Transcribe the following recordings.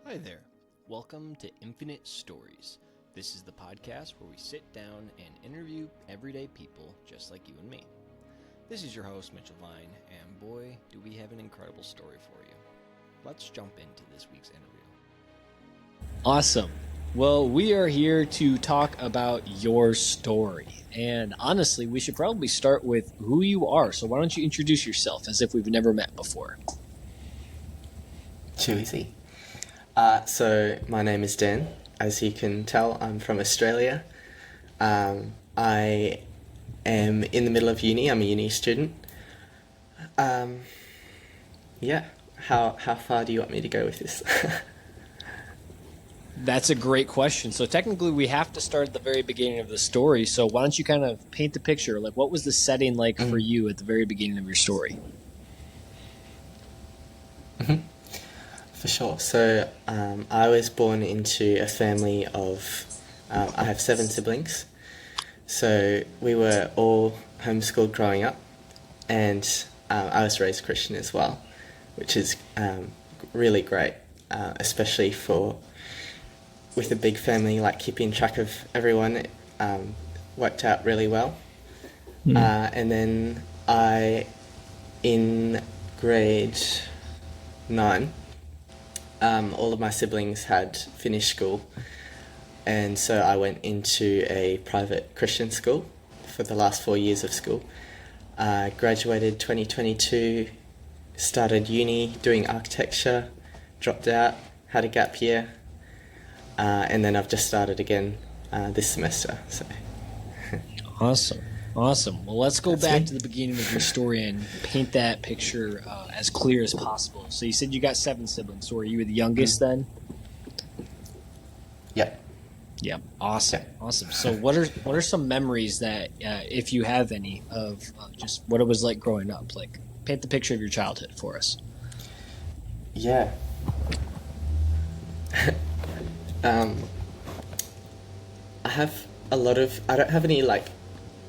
Hi there. Welcome to Infinite Stories. This is the podcast where we sit down and interview everyday people just like you and me. This is your host, Mitchell Vine, and boy, do we have an incredible story for you. Let's jump into this week's interview. Awesome. Well, we are here to talk about your story. And honestly, we should probably start with who you are. So why don't you introduce yourself as if we've never met before? Too easy. So my name is Dan. As you can tell, I'm from Australia. I am in the middle of uni. I'm a uni student. How far do you want me to go with this? That's a great question. So technically we have to start at the very beginning of the story. So why don't you kind of paint the picture? Like, what was the setting like for you at the very beginning of your story? For sure. So I was born into a family of, I have 7 siblings. So we were all homeschooled growing up, and I was raised Christian as well, which is really great, especially with a big family, like keeping track of everyone. It worked out really well. And then in grade 9, all of my siblings had finished school, and so I went into a private Christian school for the last 4 years of school. Graduated 2022, started uni doing architecture, dropped out, had a gap year, and then I've just started again this semester. So. Awesome. Well, let's go back to the beginning of your story and paint that picture as clear as possible. So you said you got 7 siblings. So are you the youngest then? Yep. Yeah. Awesome. So what are some memories that, if you have any, of just what it was like growing up? Like, paint the picture of your childhood for us. Yeah. I have a lot of. I don't have any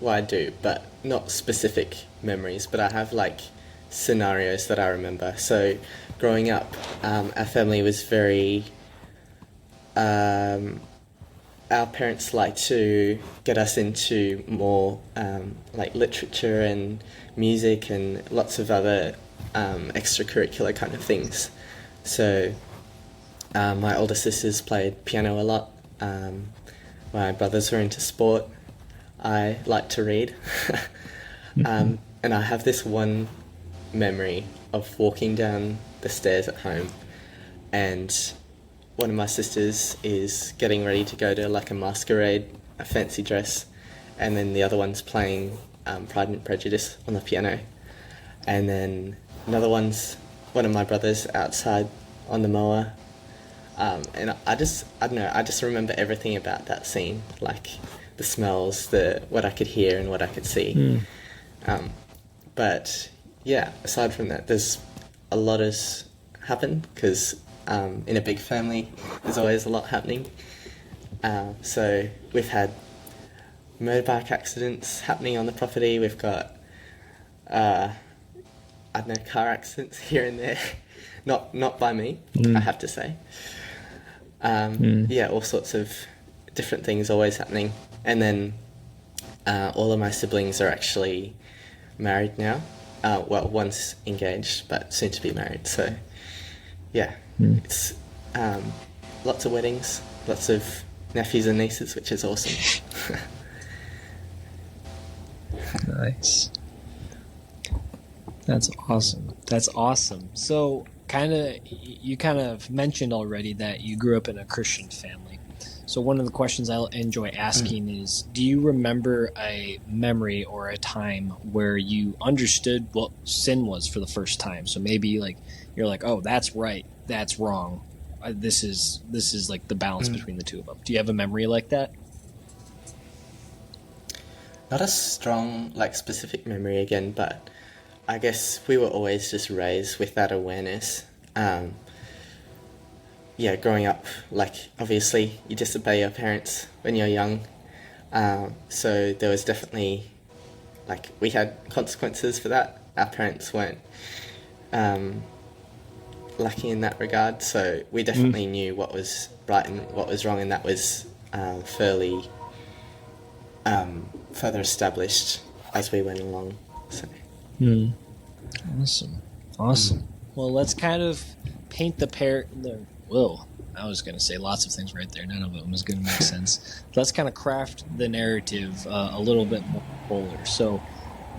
Well, I do, but not specific memories, but I have scenarios that I remember. So growing up, our family was very, our parents liked to get us into more literature and music and lots of other extracurricular kind of things. So my older sisters played piano a lot. My brothers were into sport. I like to read. And I have this one memory of walking down the stairs at home, and one of my sisters is getting ready to go to a masquerade, a fancy dress, and then the other one's playing Pride and Prejudice on the piano, and then one of my brothers outside on the mower. And I don't know, I just remember everything about that scene, the smells, what I could hear and what I could see. But yeah, aside from that, there's a lot has happened because in a big family, there's always a lot happening. So we've had motorbike accidents happening on the property. We've got, car accidents here and there. Not by me, I have to say. Yeah, all sorts of different things always happening. And then all of my siblings are actually married now. Well, one's engaged, but soon to be married. So, yeah, it's lots of weddings, lots of nephews and nieces, which is awesome. Nice. That's awesome. So, you kind of mentioned already that you grew up in a Christian family. So one of the questions I enjoy asking is, do you remember a memory or a time where you understood what sin was for the first time? So maybe you're like, oh, that's right, that's wrong. This is the balance between the two of them. Do you have a memory like that? Not a strong, specific memory again, but I guess we were always just raised with that awareness. Growing up, obviously you disobey your parents when you're young. So there was definitely, we had consequences for that. Our parents weren't lucky in that regard. So we definitely knew what was right and what was wrong, and that was fairly further established as we went along. So. Awesome. Well, let's kind of paint I was going to say lots of things right there. None of them was going to make sense. Let's kind of craft the narrative a little bit more fuller. So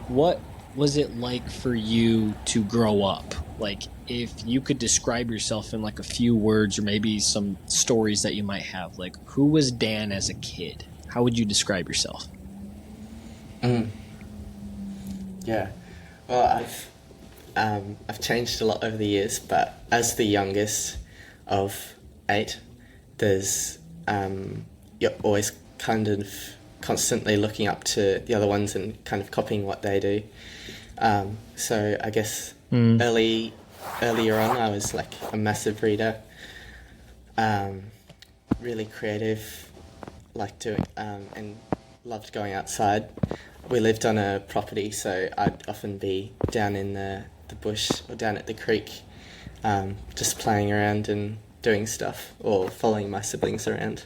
what was it like for you to grow up? Like, if you could describe yourself in like a few words or maybe some stories that you might have, like, who was Dan as a kid? How would you describe yourself? Yeah. Well, I've changed a lot over the years, but as the youngest of 8, there's you're always kind of constantly looking up to the other ones and kind of copying what they do. So I guess earlier on, I was like a massive reader, really creative, like doing and loved going outside. We lived on a property, so I'd often be down in the bush or down at the creek, just playing around and doing stuff, or following my siblings around.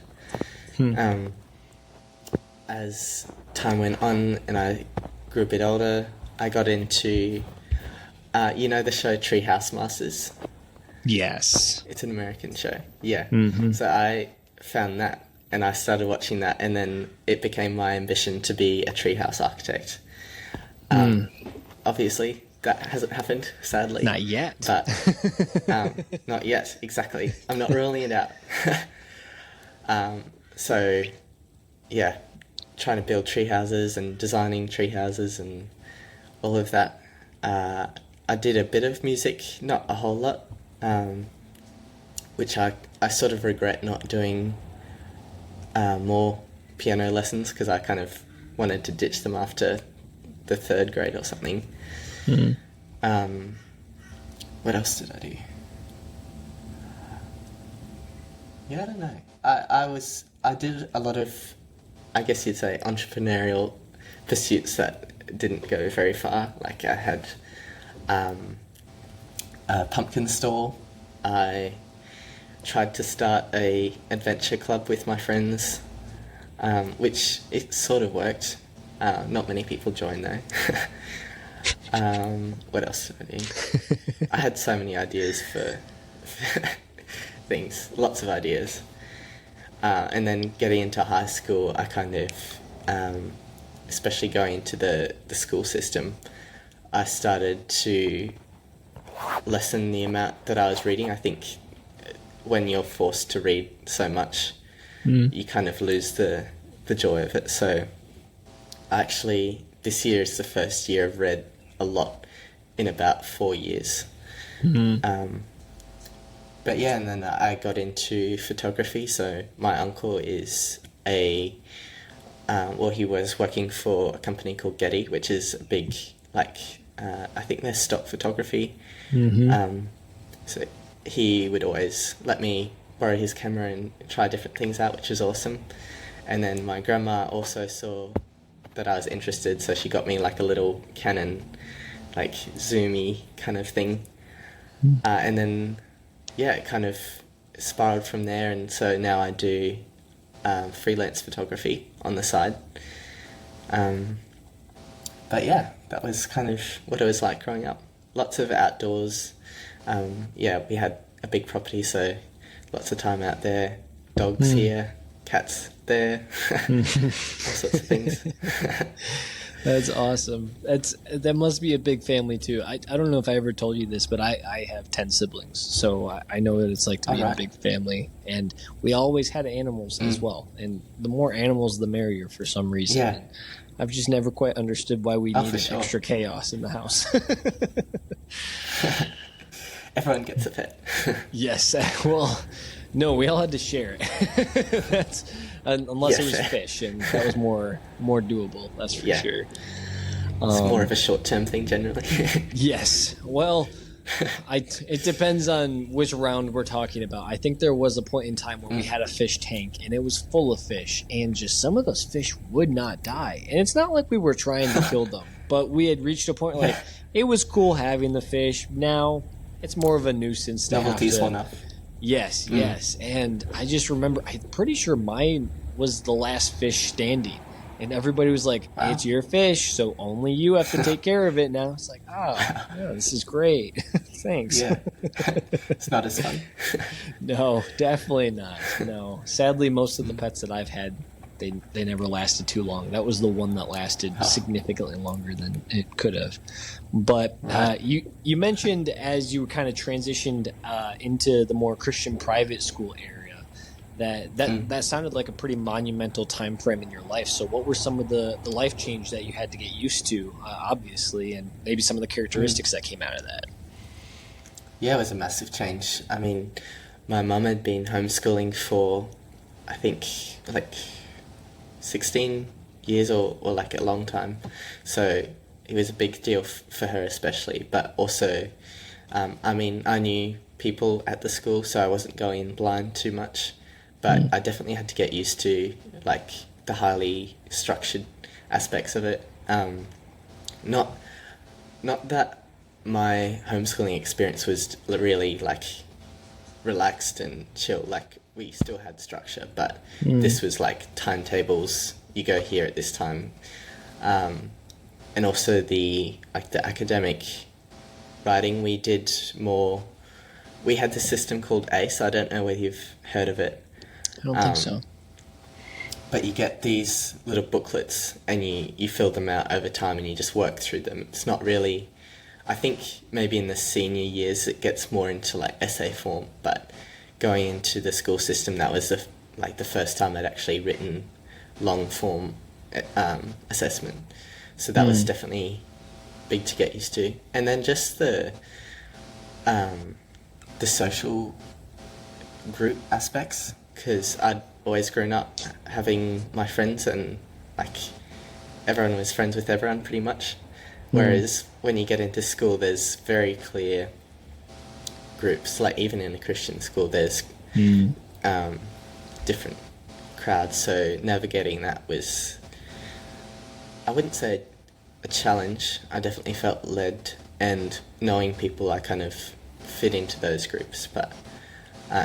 As time went on and I grew a bit older, I got into, the show Treehouse Masters? Yes. It's an American show. Yeah. So I found that and I started watching that, and then it became my ambition to be a treehouse architect. Obviously, that hasn't happened, sadly. Not yet. But not yet, exactly. I'm not ruling it out. So, yeah, trying to build tree houses and designing tree houses and all of that. I did a bit of music, not a whole lot, which I sort of regret not doing more piano lessons, because I kind of wanted to ditch them after the 3rd grade or something. What else did I do? Yeah, I don't know. I did a lot of, I guess you'd say, entrepreneurial pursuits that didn't go very far. Like I had a pumpkin stall. I tried to start a adventure club with my friends, which it sort of worked. Not many people joined though. What else did I do? I had so many ideas for things, lots of ideas. And then getting into high school, I kind of, especially going into the school system, I started to lessen the amount that I was reading. I think when you're forced to read so much, you kind of lose the joy of it. So actually, this year is the first year I've read a lot in about 4 years. But yeah, and then I got into photography. So my uncle is he was working for a company called Getty, which is a big, I think they're stock photography. So he would always let me borrow his camera and try different things out, which was awesome. And then my grandma also saw that I was interested, so she got me like a little Canon, like zoomy kind of thing. And then, yeah, it kind of spiraled from there, and so now I do freelance photography on the side. But yeah, that was kind of what it was like growing up. Lots of outdoors. Yeah, we had a big property, so lots of time out there. Dogs here, cats there, all sorts of things. That's awesome. That must be a big family too. I don't know if I ever told you this, but I have 10 siblings, so I know what it's like to be in a big family. And we always had animals as well. And the more animals, the merrier for some reason. Yeah. And I've just never quite understood why we needed extra chaos in the house. Everyone gets a pet. Yes. Well, no, we all had to share it. That's unless it was fish, and that was more doable. That's for sure. It's more of a short-term thing generally. Yes. Well, it depends on which round we're talking about. I think there was a point in time where we had a fish tank, and it was full of fish, and just some of those fish would not die. And it's not like we were trying to kill them, but we had reached a point like it was cool having the fish. Now it's more of a nuisance to Novelty's have one to. up. Yes, yes. And I just remember, I'm pretty sure mine was the last fish standing. And everybody was like, Wow. it's your fish, so only you have to take care of it now. It's like, oh, yeah, this is great. Thanks. Yeah. It's not as fun. No, definitely not. No. Sadly, most of the pets that I've had, they never lasted too long. That was the one that lasted significantly longer than it could have. But you mentioned as you kind of transitioned into the more Christian private school area that sounded like a pretty monumental time frame in your life. So what were some of the life change that you had to get used to, obviously, and maybe some of the characteristics that came out of that? Yeah, it was a massive change. I mean, my mum had been homeschooling for, I think, like 16 years or like a long time. So it was a big deal for her especially. But also, I mean, I knew people at the school, so I wasn't going in blind too much. But I definitely had to get used to like the highly structured aspects of it. Not that my homeschooling experience was really like relaxed and chill. Like we still had structure, but this was like timetables. You go here at this time, and also the academic writing. We did more. We had this system called ACE. I don't know whether you've heard of it. I don't think so. But you get these little booklets and you fill them out over time and you just work through them. It's not really... I think maybe in the senior years it gets more into like essay form, but going into the school system, that was the first time I'd actually written long form assessment. So that was definitely big to get used to. And then just the social group aspects, because I'd always grown up having my friends and like everyone was friends with everyone pretty much. Whereas when you get into school, there's very clear groups. Like even in a Christian school, there's different crowds. So navigating that was, I wouldn't say a challenge. I definitely felt led, and knowing people, I kind of fit into those groups. But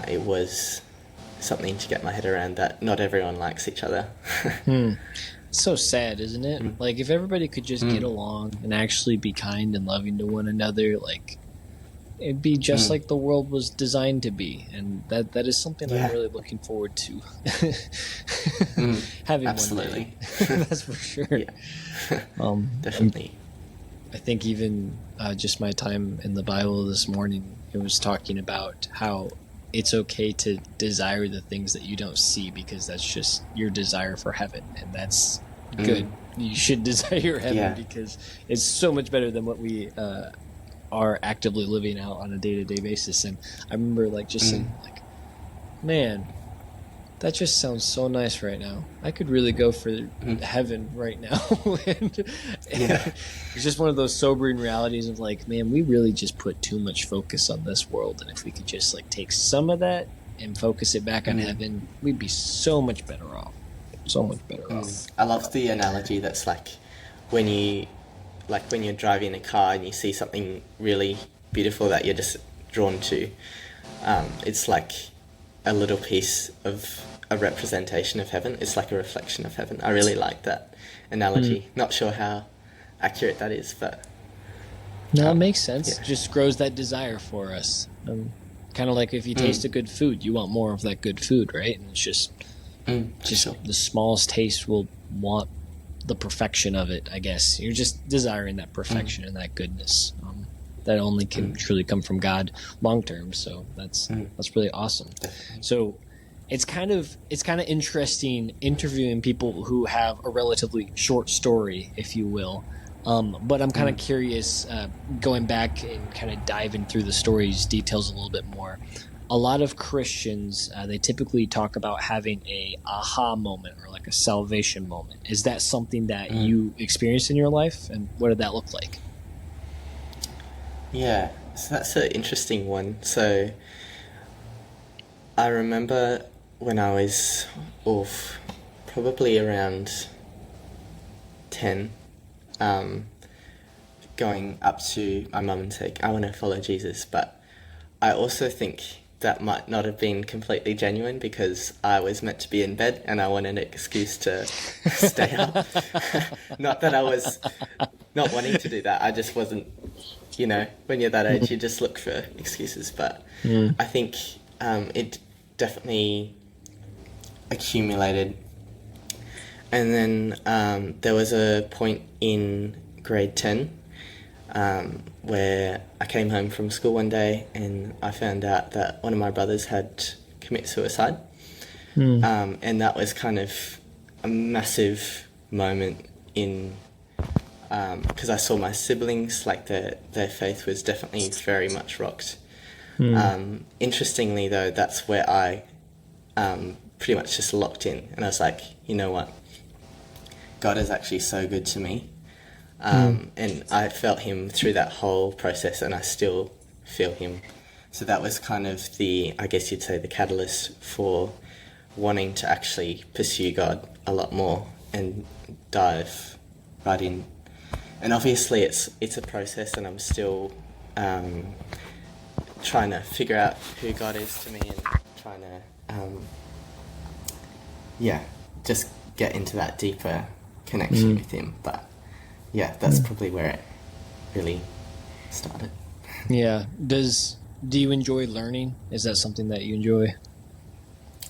it was something to get my head around that not everyone likes each other. It's so sad, isn't it? Like if everybody could just get along and actually be kind and loving to one another, like it'd be just like the world was designed to be. And that is something I'm really looking forward to having Absolutely. one day. That's for sure. Yeah. Definitely. I think even just my time in the Bible this morning, it was talking about how it's okay to desire the things that you don't see, because that's just your desire for heaven, and that's good. You should desire heaven because it's so much better than what we are actively living out on a day-to-day basis. And I remember like just saying like, man, that just sounds so nice right now. I could really go for heaven right now. And it's just one of those sobering realities of like, man, we really just put too much focus on this world. And if we could just like take some of that and focus it back on heaven, we'd be so much better off. So much better off. I love the analogy that's like when you're driving a car and you see something really beautiful that you're just drawn to. It's like a little piece of a representation of heaven. It's like a reflection of heaven. I really like that analogy. Not sure how accurate that is, but no, it makes sense. It just grows that desire for us. Kind of like if you taste a good food, you want more of that good food, right? And it's just the smallest taste will want the perfection of it, I guess. You're just desiring that perfection and that goodness that only can truly come from God long term. So that's really awesome. So it's kind of interesting interviewing people who have a relatively short story, if you will. But I'm kind of curious, going back and kind of diving through the story's details a little bit more. A lot of Christians, they typically talk about having a aha moment or like a salvation moment. Is that something that you experienced in your life, and what did that look like? Yeah, so that's an interesting one. So I remember when I was probably around 10, going up to my mum and saying, I want to follow Jesus, but I also think that might not have been completely genuine because I was meant to be in bed and I wanted an excuse to stay up. Not that I was not wanting to do that, I just wasn't, when you're that age, you just look for excuses. But I think it definitely accumulated. And then there was a point in grade 10 where I came home from school one day and I found out that one of my brothers had committed suicide. And that was kind of a massive moment in, because I saw my siblings, like their faith was definitely very much rocked. Interestingly though, that's where I pretty much just locked in and I was like, you know what? God is actually so good to me. And I felt him through that whole process and I still feel him. So that was kind of I guess you'd say the catalyst for wanting to actually pursue God a lot more and dive right in. And obviously it's a process and I'm still trying to figure out who God is to me and trying to, just get into that deeper connection with him. But yeah, that's probably where it really started. Yeah. Do you enjoy learning? Is that something that you enjoy?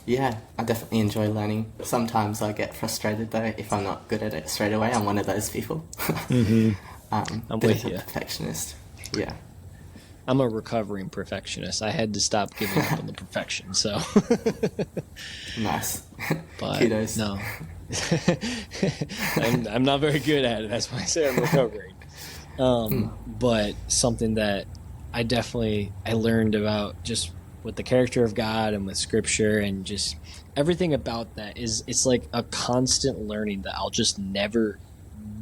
Yeah, I definitely enjoy learning. Sometimes I get frustrated though if I'm not good at it straight away. I'm one of those people. I'm with you. Perfectionist. Yeah. I'm a recovering perfectionist. I had to stop giving up on the perfection, so. Nice. But kudos. no. I'm not very good at it. That's why I say I'm recovering. But something that I learned about just with the character of God and with Scripture and just everything about that it's like a constant learning that I'll just never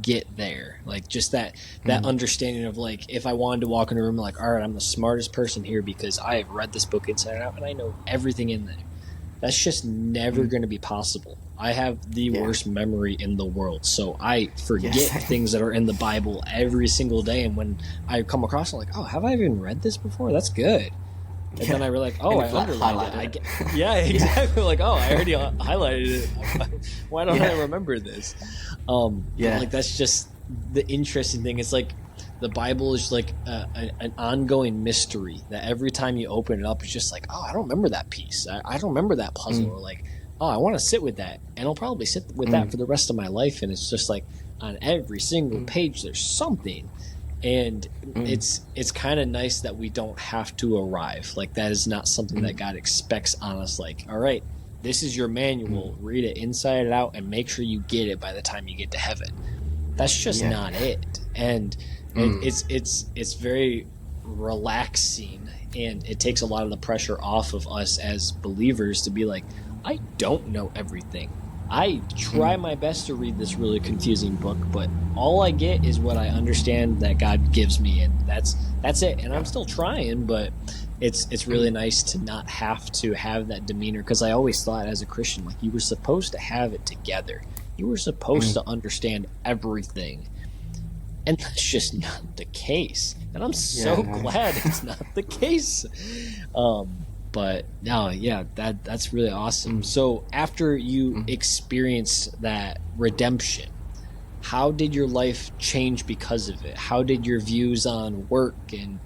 get there. Like just that understanding of like if I wanted to walk in a room like, all right, I'm the smartest person here because I have read this book inside out and I know everything in there. That's just never going to be possible. I have the worst memory in the world, so I forget things that are in the Bible every single day. And when I come across it, I'm like, oh, have I even read this before? That's good. And then I realize, oh, I underlined it. Exactly. Like, oh, I already highlighted it. Why don't I remember this? Like that's just the interesting thing. It's like the Bible is like an ongoing mystery that every time you open it up, it's just like, oh, I don't remember that piece. I don't remember that puzzle. Or like, oh, I want to sit with that. And I'll probably sit with that for the rest of my life. And it's just like on every single page, there's something. And it's kind of nice that we don't have to arrive. Like that is not something that God expects on us. Like, all right, this is your manual. Read it inside and out and make sure you get it by the time you get to heaven. That's just not it. And it's very relaxing, and it takes a lot of the pressure off of us as believers to be like, I don't know everything. I try my best to read this really confusing book, but all I get is what I understand that God gives me, and that's it. And I'm still trying, but it's really nice to not have to have that demeanor, because I always thought as a Christian, like, you were supposed to have it together. You were supposed to understand everything. And that's just not the case. And I'm so glad it's not the case. But no, that's really awesome. So after you experienced that redemption, how did your life change because of it? How did your views on work and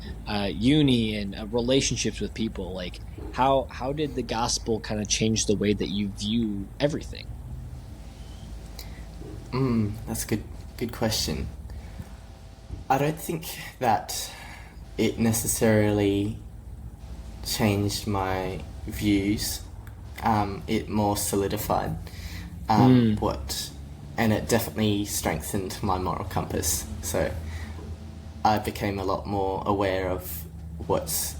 uni and relationships with people, like how did the gospel kind of change the way that you view everything? That's a good question. I don't think that it necessarily changed my views. It more solidified and it definitely strengthened my moral compass. So I became a lot more aware of what's,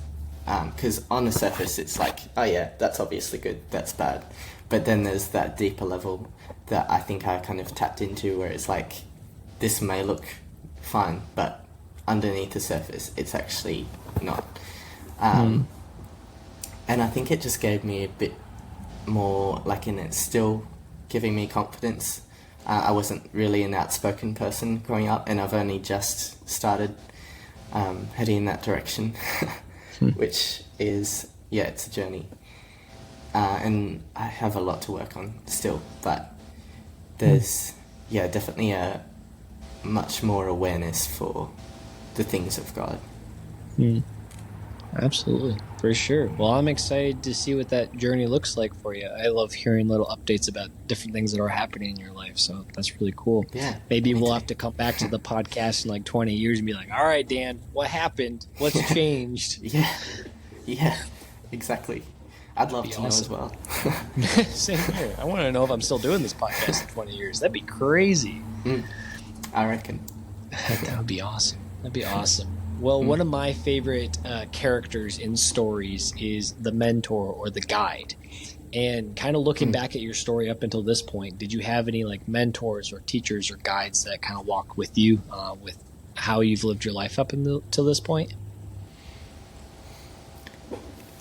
because on the surface it's like, oh yeah, that's obviously good, that's bad. But then there's that deeper level that I think I kind of tapped into, where it's like, this may look fine, but underneath the surface it's actually not. And I think it just gave me a bit more, like, and it's still giving me confidence. I wasn't really an outspoken person growing up, and I've only just started heading in that direction. which is, yeah, it's a journey. And I have a lot to work on still, but there's, yeah, definitely a much more awareness for the things of God. Absolutely, for sure. Well, I'm excited to see what that journey looks like for you. I love hearing little updates about different things that are happening in your life, so that's really cool. Yeah. Maybe we'll have to come back to the podcast in like 20 years and be like, all right, Dan, what happened? What's changed? Yeah, exactly. I'd love to know as well. Same here. I want to know if I'm still doing this podcast in 20 years. That'd be crazy. I reckon. That would be awesome. That'd be awesome. Well, one of my favorite characters in stories is the mentor or the guide. And kind of looking back at your story up until this point, did you have any like mentors or teachers or guides that kind of walked with you with how you've lived your life up until this point?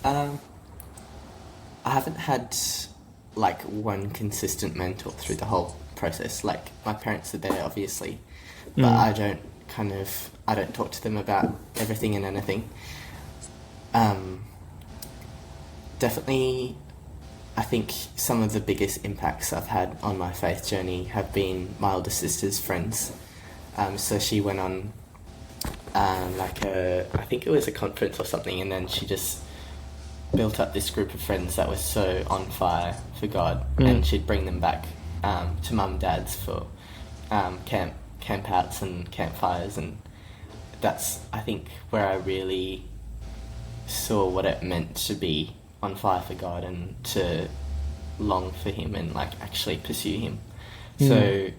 I haven't had like one consistent mentor through the whole process. Like my parents are there, obviously, but I don't talk to them about everything and anything. Definitely, I think some of the biggest impacts I've had on my faith journey have been my older sister's friends. So she went on I think it was a conference or something, and then she just built up this group of friends that was so on fire for God, and she'd bring them back to mum and dad's for camp outs and campfires, and that's, I think, where I really saw what it meant to be on fire for God and to long for Him and like actually pursue Him. So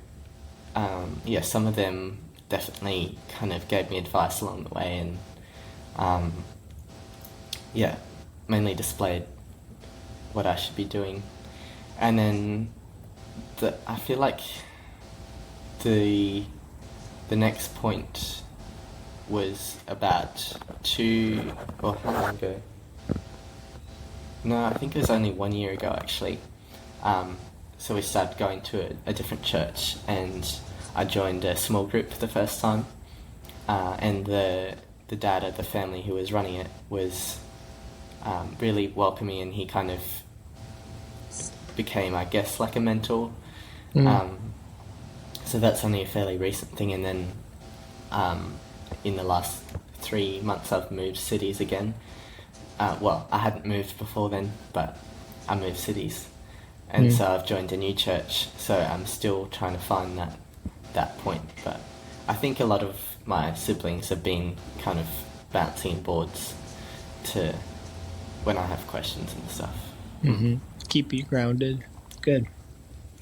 some of them definitely kind of gave me advice along the way, and mainly displayed what I should be doing. And then I feel like the next point was about how long ago? No, I think it was only 1 year ago actually. So we started going to a different church, and I joined a small group for the first time. And the dad of the family who was running it was really welcoming, and he kind of became, I guess, like a mentor. So that's only a fairly recent thing. And then in the last 3 months I've moved cities again. I hadn't moved before then, but I moved cities. And so I've joined a new church, so I'm still trying to find that point. But I think a lot of my siblings have been kind of bouncing boards to when I have questions and stuff. Keep you grounded. Good.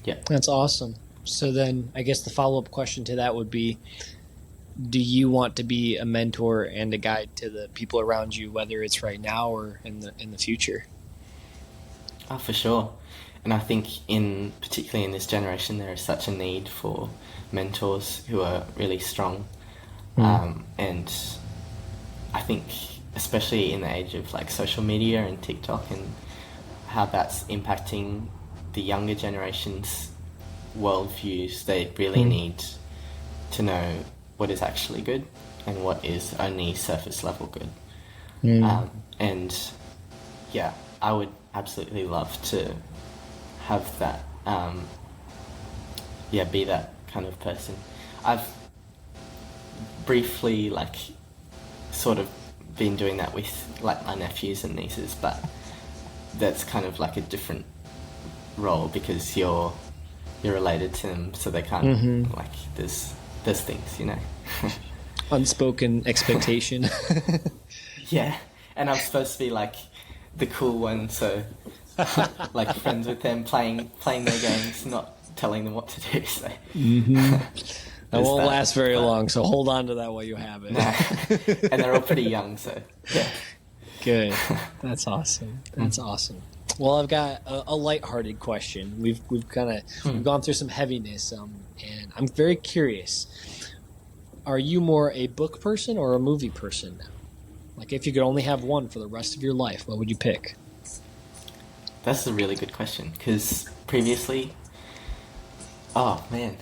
Yeah. That's awesome. So then I guess the follow-up question to that would be, do you want to be a mentor and a guide to the people around you, whether it's right now or in the future? Oh, for sure. And I think particularly in this generation, there is such a need for mentors who are really strong. And I think especially in the age of like social media and TikTok and how that's impacting the younger generation's worldviews, they really need to know what is actually good and what is only surface level good. And yeah, I would absolutely love to have that, be that kind of person. I've briefly sort of been doing that with like my nephews and nieces, but that's kind of like a different role because you're related to them, so they can't like there's things, you know. Unspoken expectation. Yeah, and I'm supposed to be like the cool one, so like friends with them, playing their games, not telling them what to do. So that won't last very long, so hold on to that while you have it. Nah. And they're all pretty young, so yeah. Good. That's awesome. That's awesome. Well, I've got a lighthearted question. We've gone through some heaviness, and I'm very curious. Are you more a book person or a movie person now? Like, if you could only have one for the rest of your life, what would you pick? That's a really good question, because previously... Oh, man.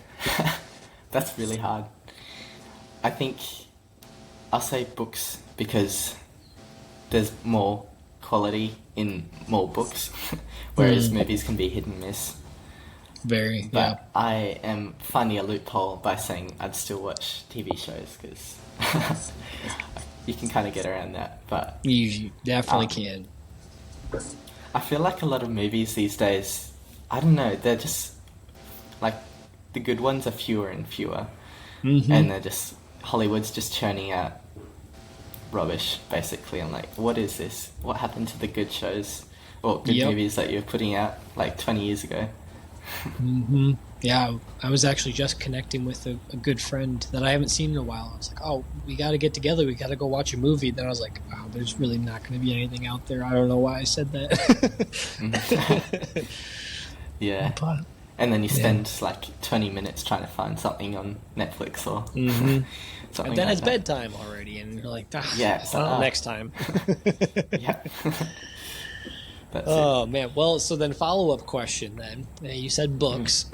That's really hard. I think I'll say books, because there's more quality in more books, whereas movies can be hit and miss. Very, But yeah. I am finding a loophole by saying I'd still watch TV shows because you can kind of get around that. But You definitely can. I feel like a lot of movies these days, I don't know, they're just like the good ones are fewer and fewer, and they're just Hollywood's just churning out rubbish basically. I'm like, what is this? What happened to the good shows or good movies that you were putting out like 20 years ago? Yeah, I was actually just connecting with a good friend that I haven't seen in a while. I was like, oh, we got to get together. We got to go watch a movie. Then I was like, oh, there's really not going to be anything out there. I don't know why I said that. Yeah. But, and then you spend like 20 minutes trying to find something on Netflix or something. And then like it's that. bedtime already, and you're like, next time. Yeah. That's Oh, man. Well, so then follow-up question then. You said books.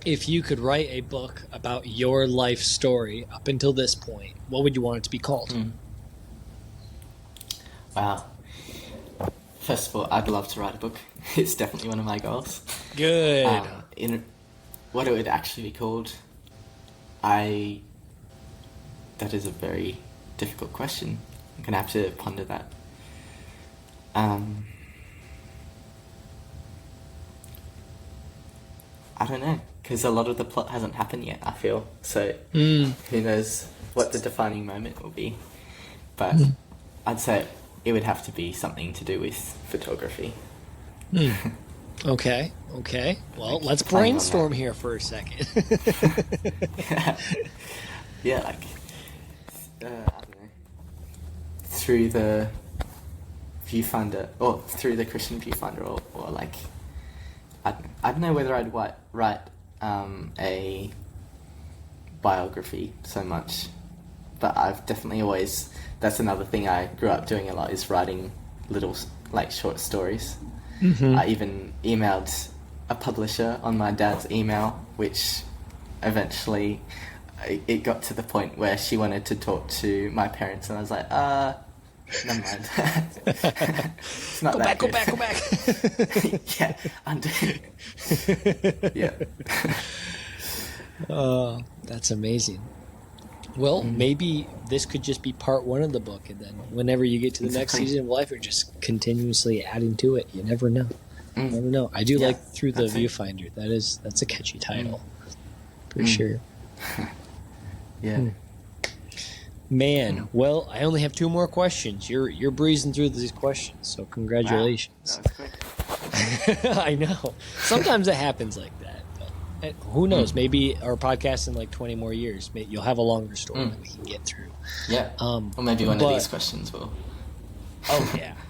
If you could write a book about your life story up until this point, what would you want it to be called? Wow. First of all, I'd love to write a book. It's definitely one of my goals. Good. In what it would actually be called, that is a very difficult question. I'm going to have to ponder that. I don't know, because a lot of the plot hasn't happened yet, I feel. So who knows what the defining moment will be. But I'd say it would have to be something to do with photography. Okay. Well, let's brainstorm here for a second. Yeah, like, I don't know, through the viewfinder, or through the Christian viewfinder, or like, I don't know whether I'd write a biography so much, but I've definitely always, that's another thing I grew up doing a lot, is writing little, like, short stories. I even emailed a publisher on my dad's email, which eventually it got to the point where she wanted to talk to my parents, and I was like, never mind. It's not that good. Go back. Yeah, undo. Yeah. Oh, that's amazing. Well, maybe this could just be part one of the book, and then whenever you get to the next season of life, you're just continuously adding to it. You never know. You never know. I do like Through the Viewfinder. That's a catchy title, for sure. Yeah. Man, well, I only have 2 more questions. You're breezing through these questions, so congratulations. Wow, that was quick. I know. Sometimes it happens like that. But who knows? Maybe our podcast in like 20 more years, you'll have a longer story that we can get through. Yeah. Or maybe one of these questions will.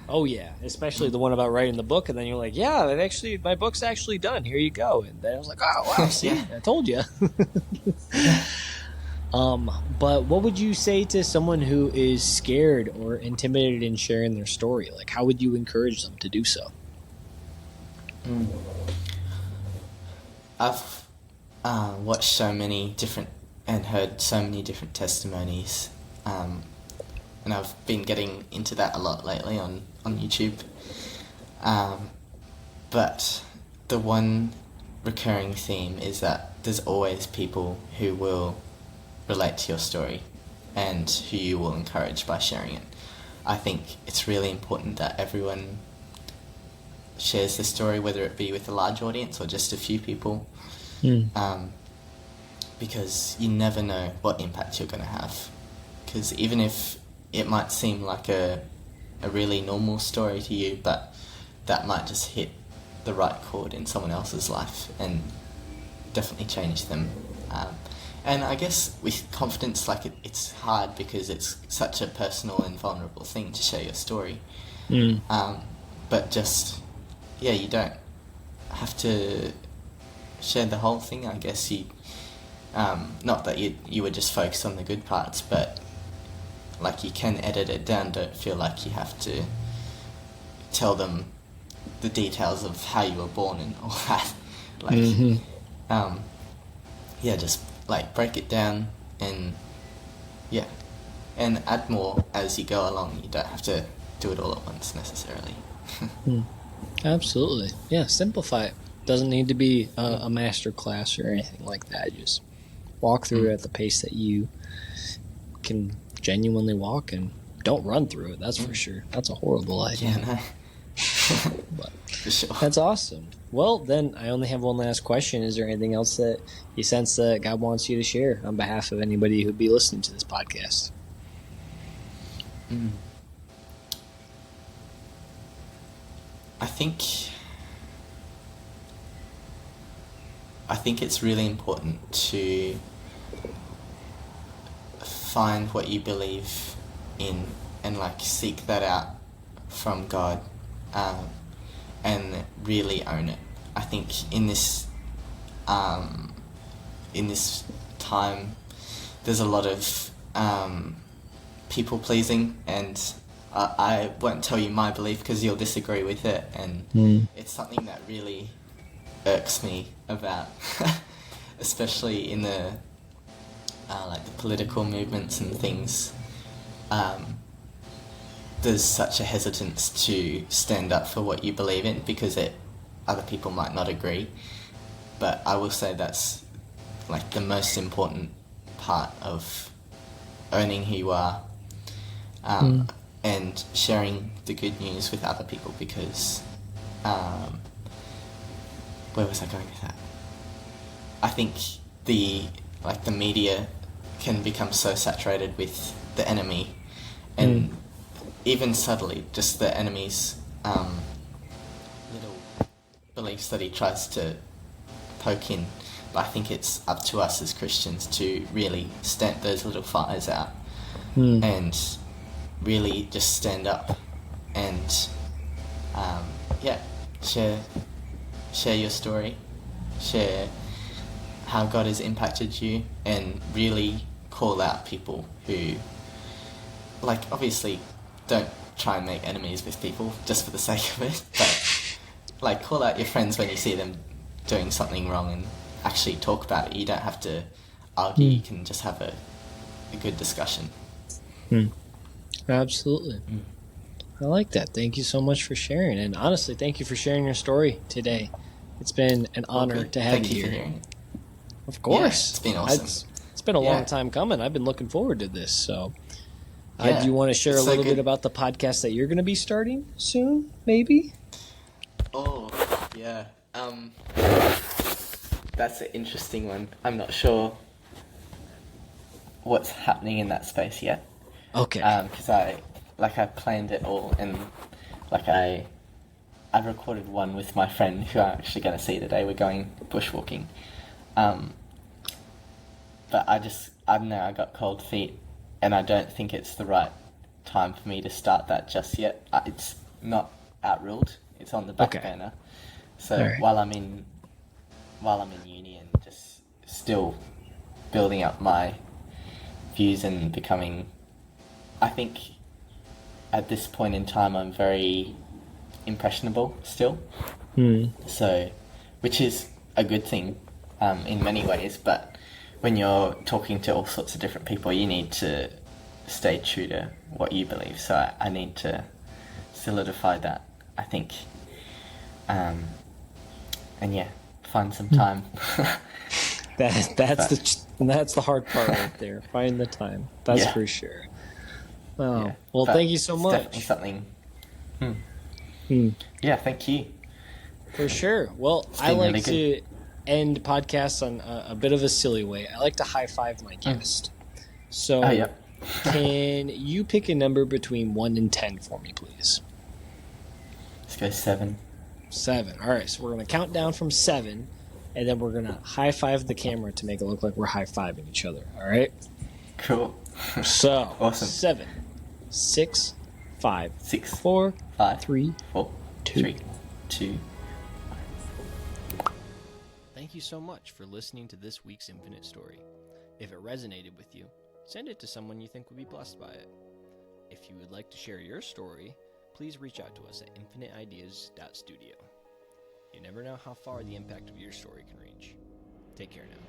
Oh yeah. Especially the one about writing the book, and then you're like, yeah, my book's actually done. Here you go. And then I was like, oh wow, see, I told you. But what would you say to someone who is scared or intimidated in sharing their story? Like, how would you encourage them to do so? I've watched so many different and heard so many different testimonies, and I've been getting into that a lot lately on YouTube. But the one recurring theme is that there's always people who will relate to your story and who you will encourage by sharing it. I think it's really important that everyone shares the story, whether it be with a large audience or just a few people, because you never know what impact you're going to have. Because even if it might seem like a really normal story to you, but that might just hit the right chord in someone else's life and definitely change them. And I guess with confidence, like, it's hard because it's such a personal and vulnerable thing to share your story. But just, you don't have to share the whole thing, I guess. Not that you would just focus on the good parts, but like, you can edit it down. Don't feel like you have to tell them the details of how you were born and all that. Like, just like break it down and and add more as you go along. You don't have to do it all at once necessarily. Absolutely. Yeah, simplify it. Doesn't need to be a master class or anything like that. Just walk through it at the pace that you can genuinely walk, and don't run through it. That's for sure. That's a horrible idea. Yeah, no. But For sure. that's awesome. Well, then I only have one last question. Is there anything else that you sense that God wants you to share on behalf of anybody who'd be listening to this podcast? I think it's really important to find what you believe in and like seek that out from God, and really own it. I think in this time there's a lot of people pleasing, and I won't tell you my belief because you'll disagree with it, and it's something that really irks me about, especially in the like the political movements and things. There's such a hesitance to stand up for what you believe in because other people might not agree. But I will say that's like the most important part of owning who you are, and sharing the good news with other people, because where was I going with that? I think the media can become so saturated with the enemy, and even subtly, just the enemy's little beliefs that he tries to poke in. But I think it's up to us as Christians to really stamp those little fires out, and really just stand up and share your story, share how God has impacted you, and really call out people who, like, obviously don't try and make enemies with people just for the sake of it, but like call out your friends when you see them doing something wrong and actually talk about it. You don't have to argue, you can just have a good discussion. Absolutely. I like that. Thank you so much for sharing, and honestly, thank you for sharing your story today. It's been an honor to have you here. For hearing it. Of course. Yeah, it's been awesome. It's been a long time coming. I've been looking forward to this. So, do you want to share it's a little bit about the podcast that you're going to be starting soon, maybe? Oh, yeah. That's an interesting one. I'm not sure what's happening in that space yet. Okay. Because I planned it all, and I recorded one with my friend who I'm actually going to see today. We're going bushwalking. But I don't know, I got cold feet, and I don't think it's the right time for me to start that just yet. It's not outruled. It's on the back burner. So right. while I'm in uni and just still building up my views and becoming, I think at this point in time I'm very impressionable still. So, which is a good thing in many ways, but when you're talking to all sorts of different people, you need to stay true to what you believe. So I need to solidify that, I think. And find some time. That's the hard part right there. Find the time. That's for sure. Oh, yeah. Well, thank you so much. Definitely something. Yeah, thank you. For sure. Well, I like to end podcasts on a bit of a silly way. I like to high five my guest. So, can you pick a number between 1 and 10 for me, please? Let's go 7. 7. All right. So we're going to count down from 7, and then we're going to high five the camera to make it look like we're high fiving each other. All right. Cool. So awesome. 7, 6, 5, 6, 4, 5, 3, 4, 2. 2. Thank you so much for listening to this week's Infinite Story. If it resonated with you, send it to someone you think would be blessed by it. If you would like to share your story, please reach out to us at infiniteideas.studio. You never know how far the impact of your story can reach. Take care now.